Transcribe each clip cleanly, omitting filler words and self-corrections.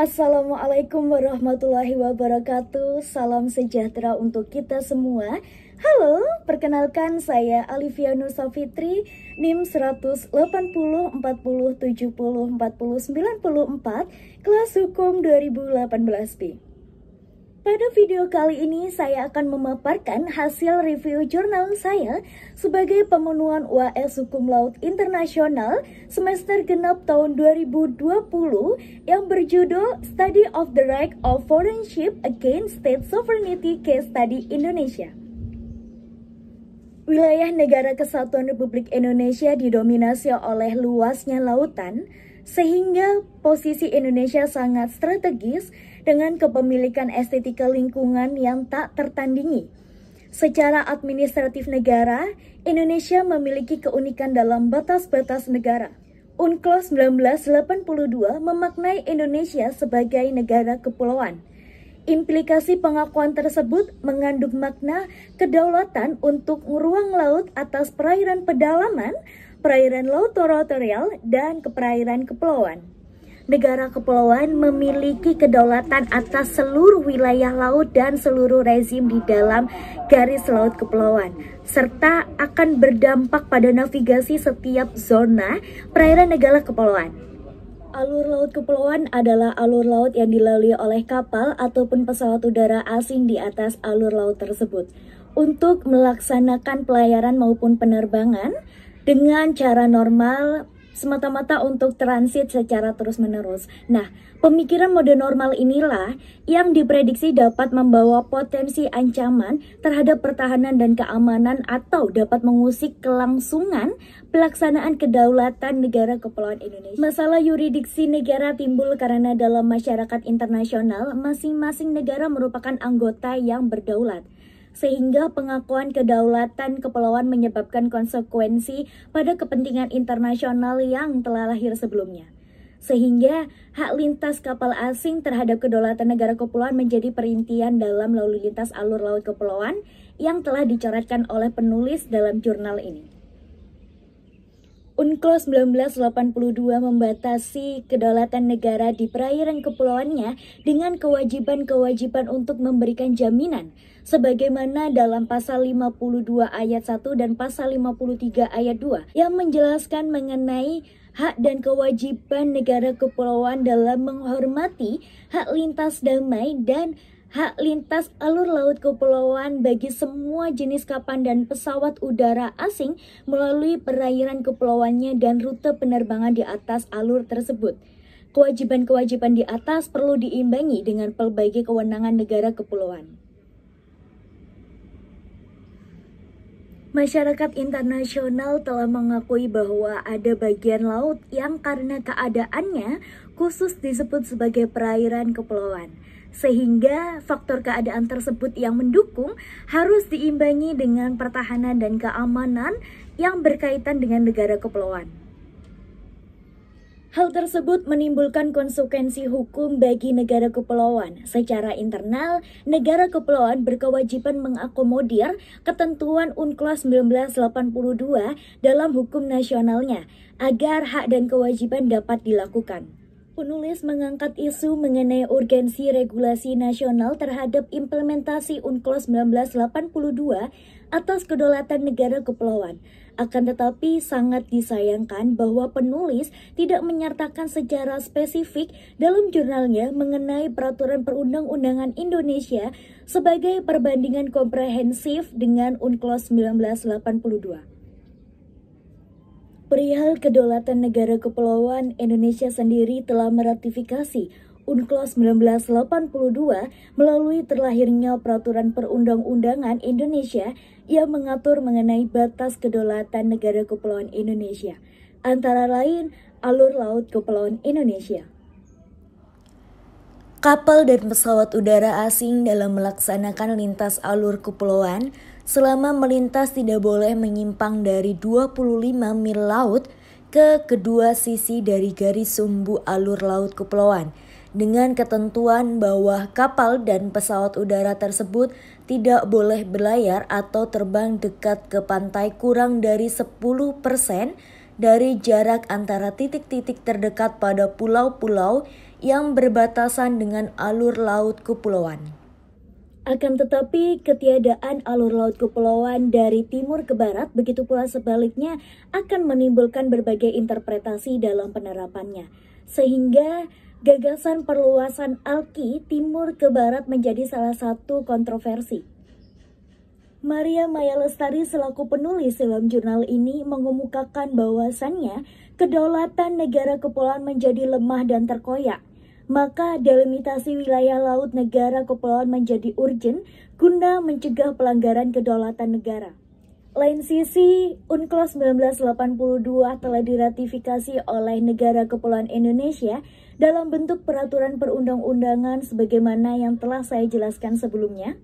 Assalamualaikum warahmatullahi wabarakatuh. Salam sejahtera untuk kita semua. Halo, perkenalkan saya Alivia Nur Safitri, NIM 180 40 70 40 94, kelas hukum 2018B. Pada video kali ini saya akan memaparkan hasil review jurnal saya sebagai pemenuhan UAS Hukum Laut Internasional semester genap tahun 2020 yang berjudul Study of the Right of Foreign Ship Against State Sovereignty Case Study Indonesia. Wilayah Negara Kesatuan Republik Indonesia didominasi oleh luasnya lautan, sehingga posisi Indonesia sangat strategis dengan kepemilikan estetika lingkungan yang tak tertandingi. Secara administratif negara, Indonesia memiliki keunikan dalam batas-batas negara. UNCLOS 1982 memaknai Indonesia sebagai negara kepulauan. Implikasi pengakuan tersebut mengandung makna kedaulatan untuk ruang laut atas perairan pedalaman, perairan laut teritorial, dan perairan kepulauan. Negara kepulauan memiliki kedaulatan atas seluruh wilayah laut dan seluruh rezim di dalam garis laut kepulauan, serta akan berdampak pada navigasi setiap zona perairan negara kepulauan. Alur laut kepulauan adalah alur laut yang dilalui oleh kapal ataupun pesawat udara asing di atas alur laut tersebut untuk melaksanakan pelayaran maupun penerbangan dengan cara normal, semata-mata untuk transit secara terus-menerus. Nah, pemikiran mode normal inilah yang diprediksi dapat membawa potensi ancaman terhadap pertahanan dan keamanan atau dapat mengusik kelangsungan pelaksanaan kedaulatan negara kepulauan Indonesia. Masalah yurisdiksi negara timbul karena dalam masyarakat internasional, masing-masing negara merupakan anggota yang berdaulat, sehingga pengakuan kedaulatan kepulauan menyebabkan konsekuensi pada kepentingan internasional yang telah lahir sebelumnya. Sehingga hak lintas kapal asing terhadap kedaulatan negara kepulauan menjadi perintian dalam lalu lintas alur laut kepulauan yang telah dicoretkan oleh penulis dalam jurnal ini. UNCLOS 1982 membatasi kedaulatan negara di perairan kepulauannya dengan kewajiban-kewajiban untuk memberikan jaminan sebagaimana dalam pasal 52 ayat 1 dan pasal 53 ayat 2 yang menjelaskan mengenai hak dan kewajiban negara kepulauan dalam menghormati hak lintas damai dan hak lintas alur laut kepulauan bagi semua jenis kapal dan pesawat udara asing melalui perairan kepulauannya dan rute penerbangan di atas alur tersebut. Kewajiban-kewajiban di atas perlu diimbangi dengan pelbagai kewenangan negara kepulauan. Masyarakat internasional telah mengakui bahwa ada bagian laut yang karena keadaannya khusus disebut sebagai perairan kepulauan. Sehingga faktor keadaan tersebut yang mendukung harus diimbangi dengan pertahanan dan keamanan yang berkaitan dengan negara kepulauan. Hal tersebut menimbulkan konsekuensi hukum bagi negara kepulauan. Secara internal, negara kepulauan berkewajiban mengakomodir ketentuan UNCLOS 1982 dalam hukum nasionalnya agar hak dan kewajiban dapat dilakukan. Penulis mengangkat isu mengenai urgensi regulasi nasional terhadap implementasi UNCLOS 1982 atas kedaulatan negara kepulauan. Akan tetapi sangat disayangkan bahwa penulis tidak menyertakan secara spesifik dalam jurnalnya mengenai peraturan perundang-undangan Indonesia sebagai perbandingan komprehensif dengan UNCLOS 1982. Perihal kedaulatan negara kepulauan, Indonesia sendiri telah meratifikasi UNCLOS 1982 melalui terlahirnya peraturan perundang-undangan Indonesia yang mengatur mengenai batas kedaulatan negara kepulauan Indonesia, antara lain alur laut kepulauan Indonesia. Kapal dan pesawat udara asing dalam melaksanakan lintas alur kepulauan selama melintas tidak boleh menyimpang dari 25 mil laut ke kedua sisi dari garis sumbu alur laut kepulauan, dengan ketentuan bahwa kapal dan pesawat udara tersebut tidak boleh berlayar atau terbang dekat ke pantai kurang dari 10% dari jarak antara titik-titik terdekat pada pulau-pulau yang berbatasan dengan alur laut kepulauan. Akan tetapi, ketiadaan alur laut kepulauan dari timur ke barat, begitu pula sebaliknya, akan menimbulkan berbagai interpretasi dalam penerapannya. Sehingga gagasan perluasan ALKI timur ke barat menjadi salah satu kontroversi. Maria Maya Lestari selaku penulis dalam jurnal ini mengemukakan bahwasannya kedaulatan negara kepulauan menjadi lemah dan terkoyak. Maka delimitasi wilayah laut negara kepulauan menjadi urgent guna mencegah pelanggaran kedaulatan negara. Lain sisi, UNCLOS 1982 telah diratifikasi oleh negara kepulauan Indonesia dalam bentuk peraturan perundang-undangan sebagaimana yang telah saya jelaskan sebelumnya.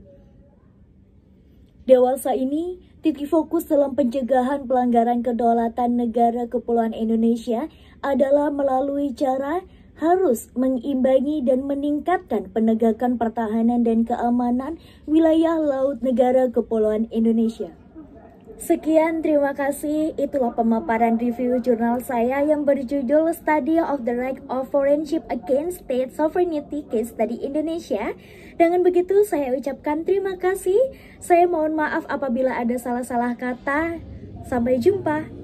Dewasa ini, titik fokus dalam pencegahan pelanggaran kedaulatan negara kepulauan Indonesia adalah melalui cara harus mengimbangi dan meningkatkan penegakan pertahanan dan keamanan wilayah laut negara kepulauan Indonesia. Sekian, terima kasih. Itulah pemaparan review jurnal saya yang berjudul Study of the Right of Foreign Ship Against State Sovereignty Case Study Indonesia. Dengan begitu, saya ucapkan terima kasih. Saya mohon maaf apabila ada salah-salah kata. Sampai jumpa.